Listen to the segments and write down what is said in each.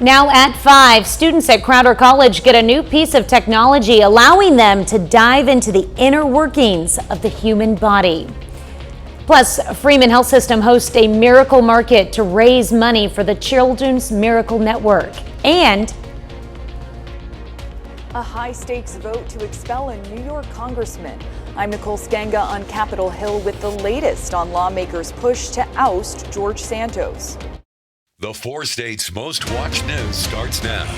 Now at 5, students at Crowder College get a new piece of technology allowing them to dive into the inner workings of the human body. Plus, Freeman Health System hosts a miracle market to raise money for the Children's Miracle Network. And a high-stakes vote to expel a New York congressman. I'm Nicole Skenga on Capitol Hill with the latest on lawmakers' push to oust George Santos. The 4 states' most watched news starts now.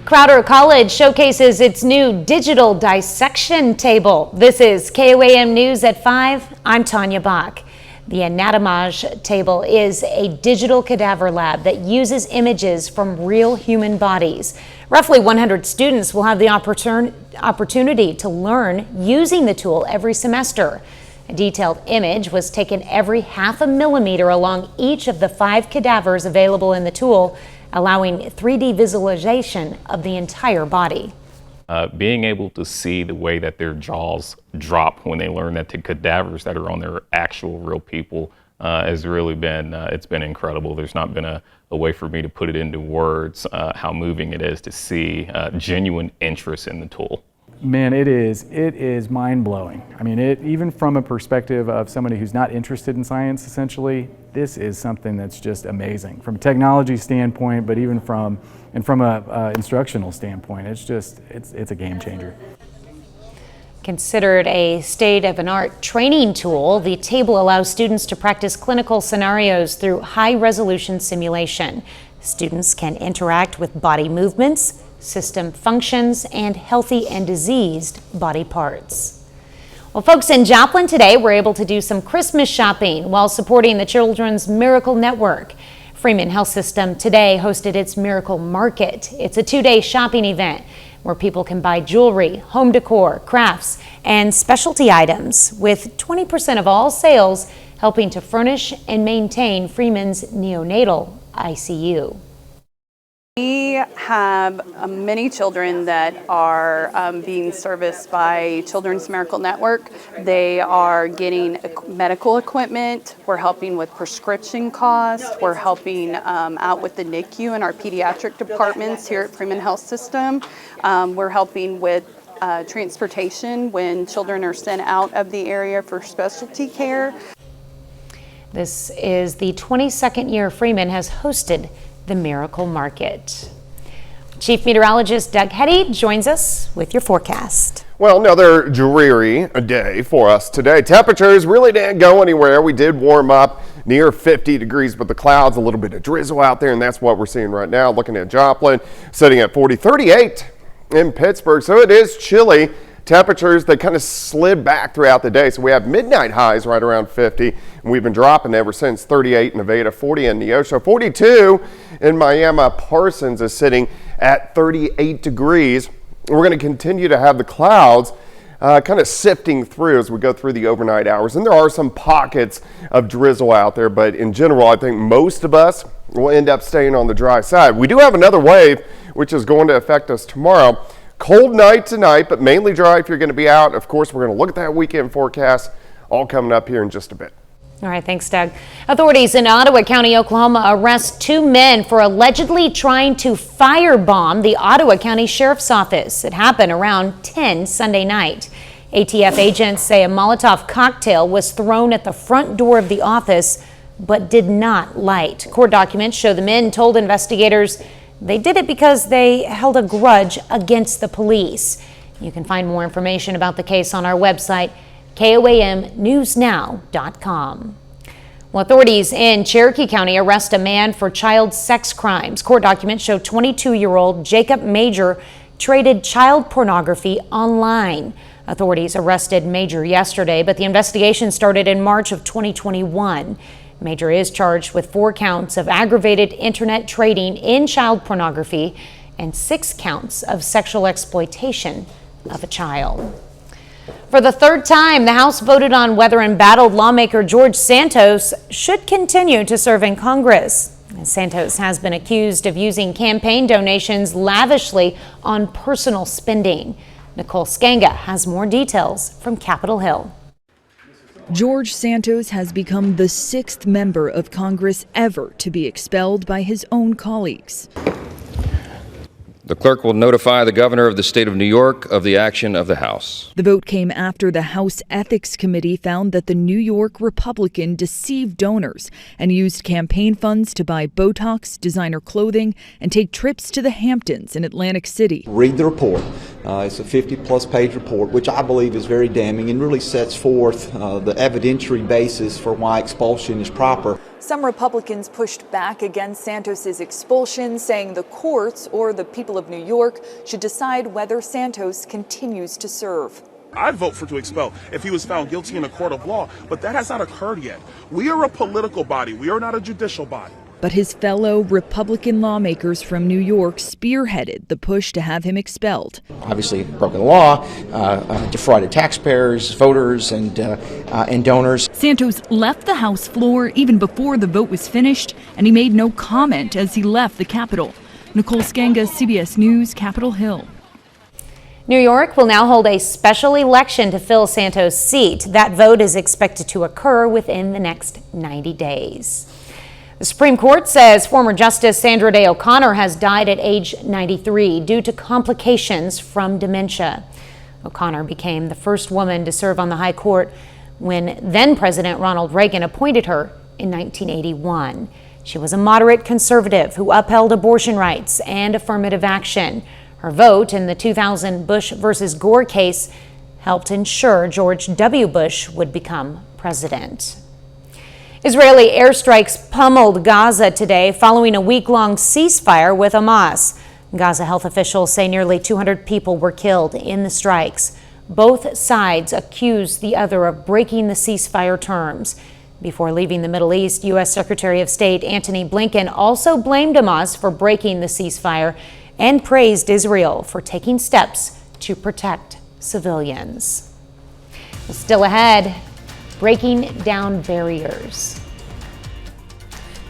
Crowder College showcases its new digital dissection table. This is KOAM News at 5. I'm Tanya Bach. The Anatomage table is a digital cadaver lab that uses images from real human bodies. Roughly 100 students will have the opportunity to learn using the tool every semester. A detailed image was taken every ½ millimeter along each of the 5 cadavers available in the tool, allowing 3D visualization of the entire body. Being able to see the way that their jaws drop when they learn that the cadavers that are on their actual real people has really been, it's been incredible. There's not been a way for me to put it into words how moving it is to see genuine interest in the tool. Man, it is mind-blowing. I mean, even from a perspective of somebody who's not interested in science, essentially, this is something that's just amazing from a technology standpoint, but even from a instructional standpoint. It's a game changer. Considered a state-of-the-art training tool, the table allows students to practice clinical scenarios through high-resolution simulation. Students can interact with body movements, system functions, and healthy and diseased body parts. Well, folks in Joplin today were able to do some Christmas shopping while supporting the Children's Miracle Network. Freeman Health System today hosted its Miracle Market. It's a 2-day shopping event where people can buy jewelry, home decor, crafts, and specialty items, with 20% of all sales helping to furnish and maintain Freeman's neonatal ICU. We have many children that are being serviced by Children's Miracle Network. They are getting medical equipment. We're helping with prescription costs. We're helping out with the NICU and our pediatric departments here at Freeman Health System. We're helping with transportation when children are sent out of the area for specialty care. This is the 22nd year Freeman has hosted the Miracle Market. Chief Meteorologist Doug Hetty joins us with your forecast. Well, another dreary day for us today. Temperatures really didn't go anywhere. We did warm up near 50 degrees, but the clouds, a little bit of drizzle out there, and that's what we're seeing right now. Looking at Joplin, sitting at 38 in Pittsburgh, so it is chilly. Temperatures, they kind of slid back throughout the day. So we have midnight highs right around 50, and we've been dropping ever since. 38 in Nevada, 40 in Neosho, 42 in Miami. Parsons is sitting at 38 degrees. We're going to continue to have the clouds kind of sifting through as we go through the overnight hours. And there are some pockets of drizzle out there, but in general, I think most of us will end up staying on the dry side. We do have another wave, which is going to affect us tomorrow. Cold night tonight, but mainly dry if you're going to be out. Of course, we're going to look at that weekend forecast, all coming up here in just a bit. All right, thanks, Doug. Authorities in Ottawa County, Oklahoma arrest 2 men for allegedly trying to firebomb the Ottawa County Sheriff's Office. It happened around 10 Sunday night. ATF agents say a Molotov cocktail was thrown at the front door of the office, but did not light. Court documents show the men told investigators they did it because they held a grudge against the police. You can find more information about the case on our website, KOAMnewsnow.com. Well, authorities in Cherokee County arrest a man for child sex crimes. Court documents show 22-year-old Jacob Major traded child pornography online. Authorities arrested Major yesterday, but the investigation started in March of 2021. Major is charged with 4 counts of aggravated internet trading in child pornography and 6 counts of sexual exploitation of a child. For the 3rd time, the House voted on whether embattled lawmaker George Santos should continue to serve in Congress. Santos has been accused of using campaign donations lavishly on personal spending. Nicole Skenga has more details from Capitol Hill. George Santos has become the 6th member of Congress ever to be expelled by his own colleagues. The clerk will notify the governor of the state of New York of the action of the House. The vote came after the House Ethics Committee found that the New York Republican deceived donors and used campaign funds to buy Botox, designer clothing, and take trips to the Hamptons in Atlantic City. Read the report. It's a 50-plus page report, which I believe is very damning and really sets forth the evidentiary basis for why expulsion is proper. Some Republicans pushed back against Santos's expulsion, saying the courts or the people of New York should decide whether Santos continues to serve. I'd vote to expel if he was found guilty in a court of law, but that has not occurred yet. We are a political body. We are not a judicial body. But his fellow Republican lawmakers from New York spearheaded the push to have him expelled. Obviously broken the law, defrauded taxpayers, voters, and donors. Santos left the House floor even before the vote was finished, and he made no comment as he left the Capitol. Nicole Skanga, CBS News, Capitol Hill. New York will now hold a special election to fill Santos' seat. That vote is expected to occur within the next 90 days. The Supreme Court says former Justice Sandra Day O'Connor has died at age 93 due to complications from dementia. O'Connor became the first woman to serve on the High Court when then-President Ronald Reagan appointed her in 1981. She was a moderate conservative who upheld abortion rights and affirmative action. Her vote in the 2000 Bush versus Gore case helped ensure George W. Bush would become president. Israeli airstrikes pummeled Gaza today following a week-long ceasefire with Hamas. Gaza health officials say nearly 200 people were killed in the strikes. Both sides accuse the other of breaking the ceasefire terms. Before leaving the Middle East, U.S. Secretary of State Antony Blinken also blamed Hamas for breaking the ceasefire and praised Israel for taking steps to protect civilians. Still ahead, breaking down barriers.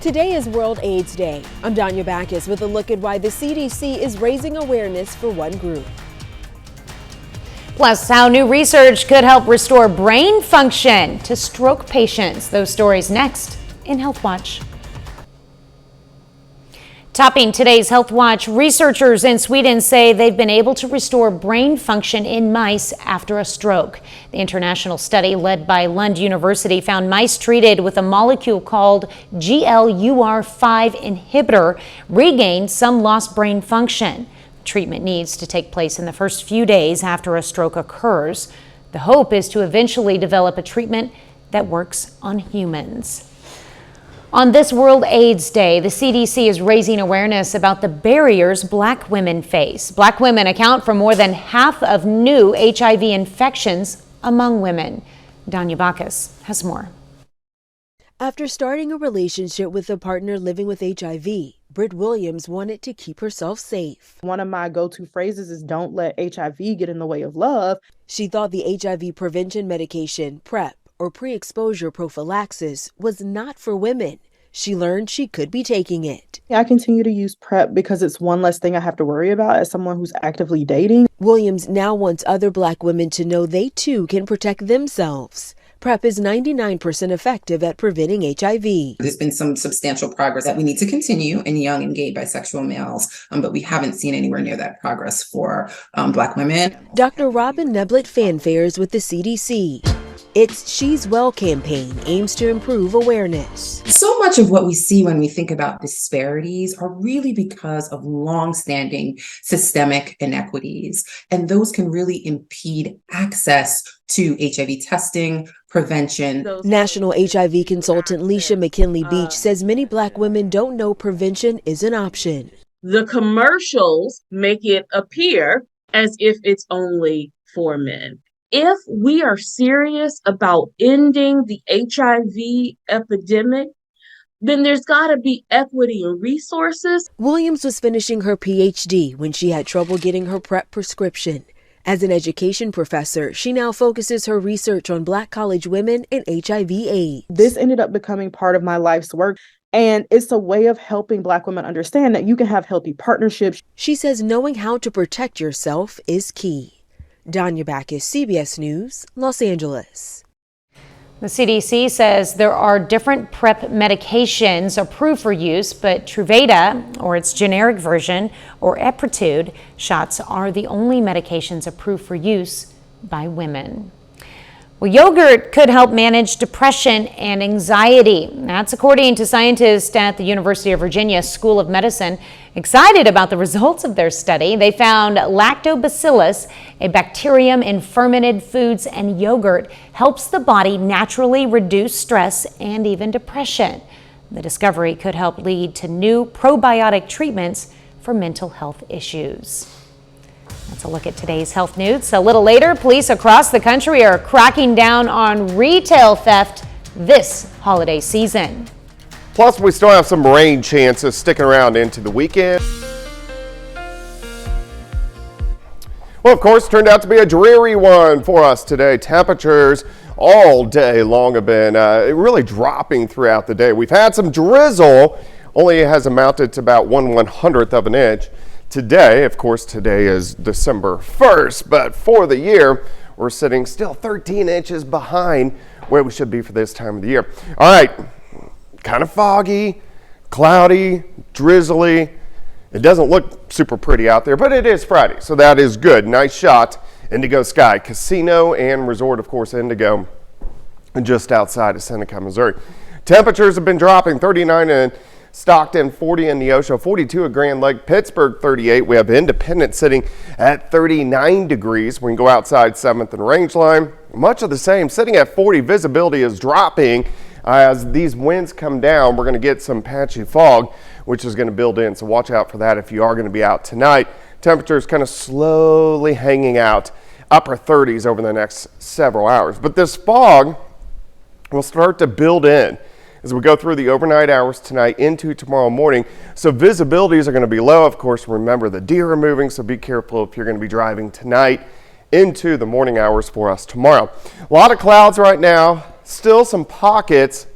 Today is World AIDS Day. I'm Danya Backus with a look at why the CDC is raising awareness for one group. Plus, how new research could help restore brain function to stroke patients. Those stories next in Health Watch. Topping today's Health Watch, researchers in Sweden say they've been able to restore brain function in mice after a stroke. The international study led by Lund University found mice treated with a molecule called GLUR5 inhibitor regained some lost brain function. Treatment needs to take place in the first few days after a stroke occurs. The hope is to eventually develop a treatment that works on humans. On this World AIDS Day, the CDC is raising awareness about the barriers Black women face. Black women account for more than half of new HIV infections among women. Danya Backus has more. After starting a relationship with a partner living with HIV, Britt Williams wanted to keep herself safe. One of my go-to phrases is don't let HIV get in the way of love. She thought the HIV prevention medication, PrEP, or pre-exposure prophylaxis, was not for women. She learned she could be taking it. I continue to use PrEP because it's one less thing I have to worry about as someone who's actively dating. Williams now wants other Black women to know they too can protect themselves. PrEP is 99% effective at preventing HIV. There's been some substantial progress that we need to continue in young and gay bisexual males, but we haven't seen anywhere near that progress for Black women. Dr. Robin Neblett Fanfares with the CDC. Its She's Well campaign aims to improve awareness. So much of what we see when we think about disparities are really because of long-standing systemic inequities, and those can really impede access to HIV testing, prevention. National HIV consultant Leisha McKinley Beach says many Black women don't know prevention is an option. The commercials make it appear as if it's only for men. If we are serious about ending the HIV epidemic, then there's got to be equity in resources. Williams was finishing her PhD when she had trouble getting her PrEP prescription. As an education professor, she now focuses her research on Black college women and HIV/AIDS. This ended up becoming part of my life's work, and it's a way of helping Black women understand that you can have healthy partnerships. She says knowing how to protect yourself is key. Danya Backus, CBS News, Los Angeles. The CDC says there are different PrEP medications approved for use, but Truvada, or its generic version, or Epritude shots are the only medications approved for use by women. Well, yogurt could help manage depression and anxiety. That's according to scientists at the University of Virginia School of Medicine. Excited about the results of their study, they found lactobacillus, a bacterium in fermented foods and yogurt, helps the body naturally reduce stress and even depression. The discovery could help lead to new probiotic treatments for mental health issues. That's a look at today's health news. A little later, police across the country are cracking down on retail theft this holiday season. Plus, we still have some rain chances sticking around into the weekend. Well, of course, turned out to be a dreary one for us today. Temperatures all day long have been really dropping throughout the day. We've had some drizzle, only has amounted to about 1/100th of an inch. Today, of course, today is December 1st, but for the year, we're sitting still 13 inches behind where we should be for this time of the year. All right, kind of foggy, cloudy, drizzly. It doesn't look super pretty out there, but it is Friday, so that is good. Nice shot, Indigo Sky Casino and Resort, of course, Indigo, just outside of Seneca, Missouri. Temperatures have been dropping, 39 in Stockton, 40 in Neosho, 42 at Grand Lake, Pittsburgh 38. We have Independence sitting at 39 degrees. We can go outside 7th and Rangeline. Much of the same, sitting at 40. Visibility is dropping as these winds come down. We're going to get some patchy fog, which is going to build in. So watch out for that if you are going to be out tonight. Temperatures kind of slowly hanging out, upper 30s over the next several hours. But this fog will start to build in as we go through the overnight hours tonight into tomorrow morning. So visibilities are going to be low. Of course, remember the deer are moving, so be careful if you're going to be driving tonight into the morning hours for us tomorrow. A lot of clouds right now, still some pockets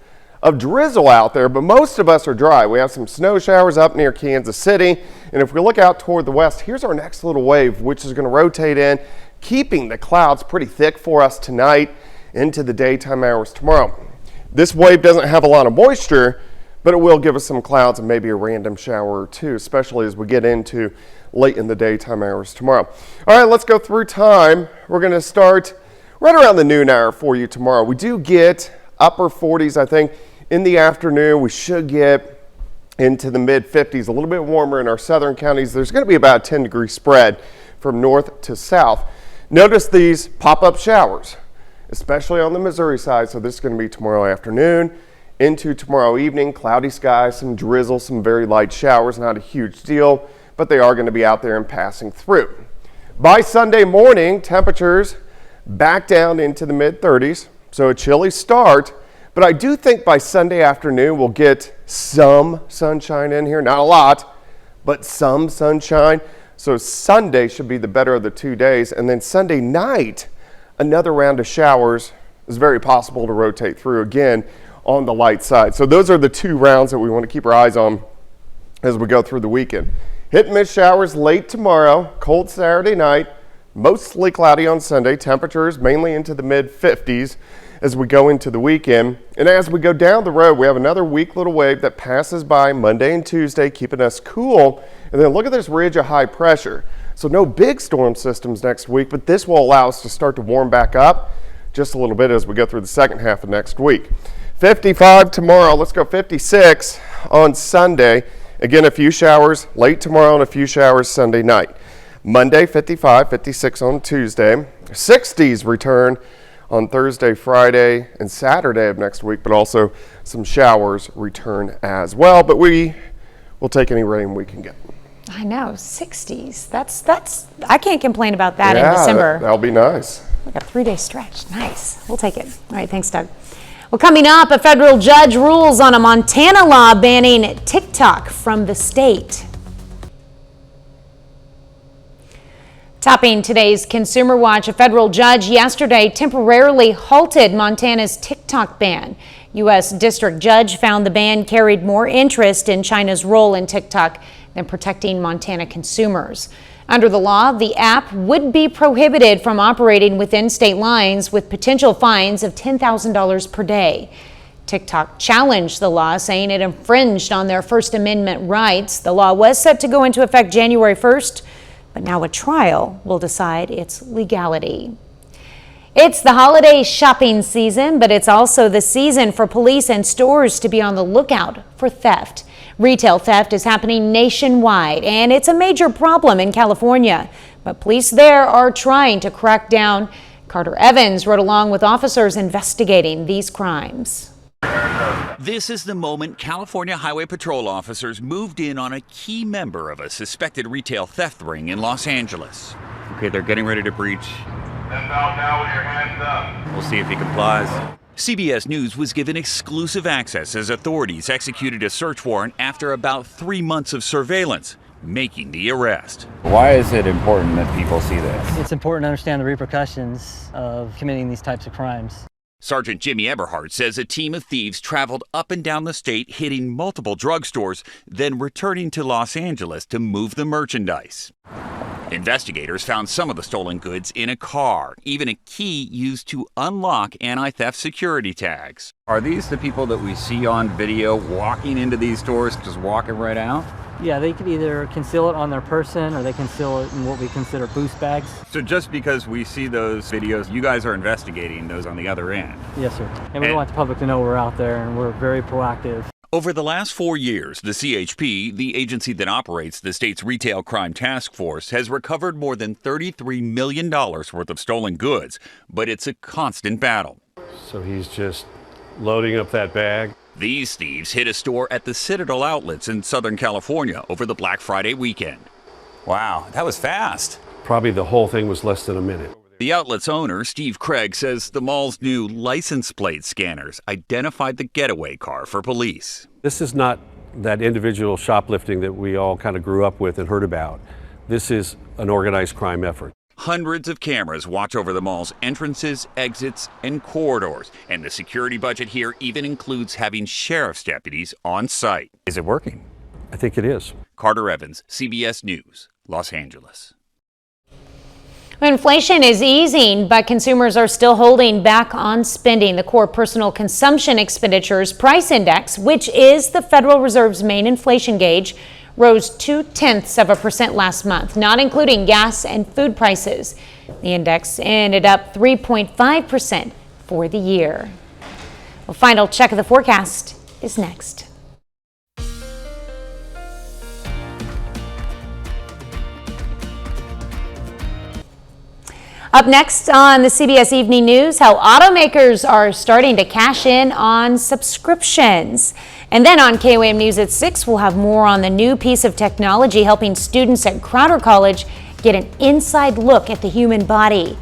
of drizzle out there, but most of us are dry. We have some snow showers up near Kansas City, and if we look out toward the west, here's our next little wave, which is going to rotate in, keeping the clouds pretty thick for us tonight into the daytime hours tomorrow. This wave doesn't have a lot of moisture, but it will give us some clouds and maybe a random shower or two, especially as we get into late in the daytime hours tomorrow. All right, let's go through time. We're going to start right around the noon hour for you tomorrow. We do get upper 40s, I think, in the afternoon. We should get into the mid 50s, a little bit warmer in our southern counties. There's going to be about a 10-degree spread from north to south. Notice these pop-up showers, especially on the Missouri side. So this is going to be tomorrow afternoon into tomorrow evening. Cloudy skies, some drizzle, some very light showers, not a huge deal, but they are going to be out there and passing through. By Sunday morning, temperatures back down into the mid 30s, so a chilly start, but I do think by Sunday afternoon we'll get some sunshine in here, not a lot, but some sunshine. So Sunday should be the better of the 2 days, and then Sunday night, another round of showers is very possible to rotate through again on the light side. So those are the two rounds that we want to keep our eyes on as we go through the weekend. Hit and miss showers late tomorrow, cold Saturday night, mostly cloudy on Sunday. Temperatures mainly into the mid 50s as we go into the weekend. And as we go down the road, we have another weak little wave that passes by Monday and Tuesday, keeping us cool. And then look at this ridge of high pressure. So no big storm systems next week, but this will allow us to start to warm back up just a little bit as we go through the second half of next week. 55 tomorrow, let's go 56 on Sunday. Again, a few showers late tomorrow and a few showers Sunday night. Monday, 55, 56 on Tuesday. 60s return on Thursday, Friday, and Saturday of next week, but also some showers return as well. But we will take any rain we can get. I know, 60s. That's I can't complain about that in December. That'll be nice. Like a 3-day stretch. Nice. We'll take it. All right, thanks, Doug. Well, coming up, a federal judge rules on a Montana law banning TikTok from the state. Topping today's Consumer Watch, a federal judge yesterday temporarily halted Montana's TikTok ban. U.S. District Judge found the ban carried more interest in China's role in TikTok than protecting Montana consumers. Under the law, the app would be prohibited from operating within state lines with potential fines of $10,000 per day. TikTok challenged the law, saying it infringed on their First Amendment rights. The law was set to go into effect January 1st, but now a trial will decide its legality. It's the holiday shopping season, but it's also the season for police and stores to be on the lookout for theft. Retail theft is happening nationwide, and it's a major problem in California. But police there are trying to crack down. Carter Evans rode along with officers investigating these crimes. This is the moment California Highway Patrol officers moved in on a key member of a suspected retail theft ring in Los Angeles. Okay, they're getting ready to breach. Now with your hands up. We'll see if he complies. CBS News was given exclusive access as authorities executed a search warrant after about 3 months of surveillance, making the arrest. Why is it important that people see this? It's important to understand the repercussions of committing these types of crimes. Sergeant Jimmy Eberhardt says a team of thieves traveled up and down the state, hitting multiple drugstores, then returning to Los Angeles to move the merchandise. Investigators found some of the stolen goods in a car, even a key used to unlock anti-theft security tags. Are these the people that we see on video walking into these stores, just walking right out? Yeah, they could either conceal it on their person or they conceal it in what we consider boost bags. So just because we see those videos, you guys are investigating those on the other end? Yes, sir. And we want the public to know we're out there and we're very proactive. Over the last 4 years, the CHP, the agency that operates the state's Retail Crime Task Force, has recovered more than $33 million worth of stolen goods, but it's a constant battle. So he's just loading up that bag. These thieves hit a store at the Citadel Outlets in Southern California over the Black Friday weekend. Wow, that was fast. Probably the whole thing was less than a minute. The outlet's owner, Steve Craig, says the mall's new license plate scanners identified the getaway car for police. This is not that individual shoplifting that we all kind of grew up with and heard about. This is an organized crime effort. Hundreds of cameras watch over the mall's entrances, exits, and corridors. And the security budget here even includes having sheriff's deputies on site. Is it working? I think it is. Carter Evans, CBS News, Los Angeles. Inflation is easing, but consumers are still holding back on spending. The core personal consumption expenditures price index, which is the Federal Reserve's main inflation gauge, rose 0.2% last month, not including gas and food prices. The index ended up 3.5% for the year. A final check of the forecast is next. Up next on the CBS Evening News, how automakers are starting to cash in on subscriptions. And then on KOAM News at 6, we'll have more on the new piece of technology helping students at Crowder College get an inside look at the human body.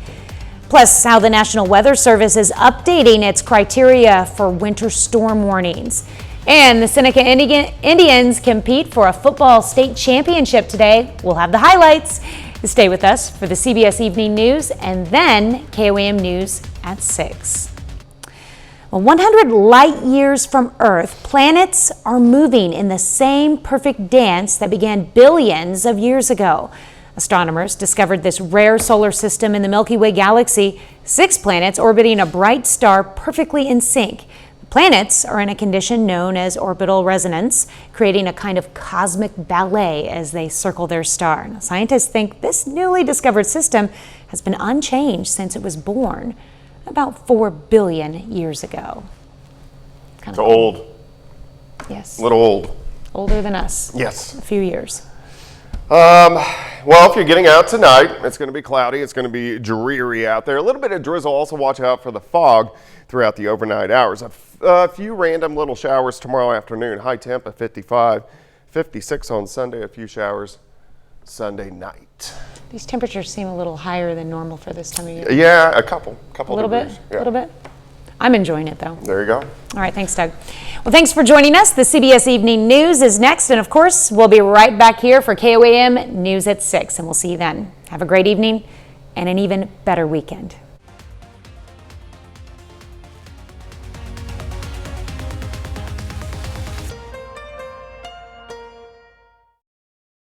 Plus, how the National Weather Service is updating its criteria for winter storm warnings. And the Seneca Indians compete for a football state championship today. We'll have the highlights. Stay with us for the CBS Evening News and then KOAM News at 6. 100 light years from Earth, planets are moving in the same perfect dance that began billions of years ago. Astronomers discovered this rare solar system in the Milky Way galaxy, 6 planets orbiting a bright star perfectly in sync. Planets are in a condition known as orbital resonance, creating a kind of cosmic ballet as they circle their star. Now, scientists think this newly discovered system has been unchanged since it was born about 4 billion years ago. It's old. Yes. A little old. Older than us. Yes. A few years. Well, if you're getting out tonight, it's going to be cloudy. It's going to be dreary out there. A little bit of drizzle. Also watch out for the fog throughout the overnight hours. A few random little showers tomorrow afternoon. High temp at 55, 56 on Sunday. A few showers Sunday night. These temperatures seem a little higher than normal for this time of year. Yeah, a couple A little degrees. bit? Yeah. A little bit? I'm enjoying it, though. There you go. All right, thanks, Doug. Well, thanks for joining us. The CBS Evening News is next, and of course, we'll be right back here for KOAM News at 6, and we'll see you then. Have a great evening and an even better weekend.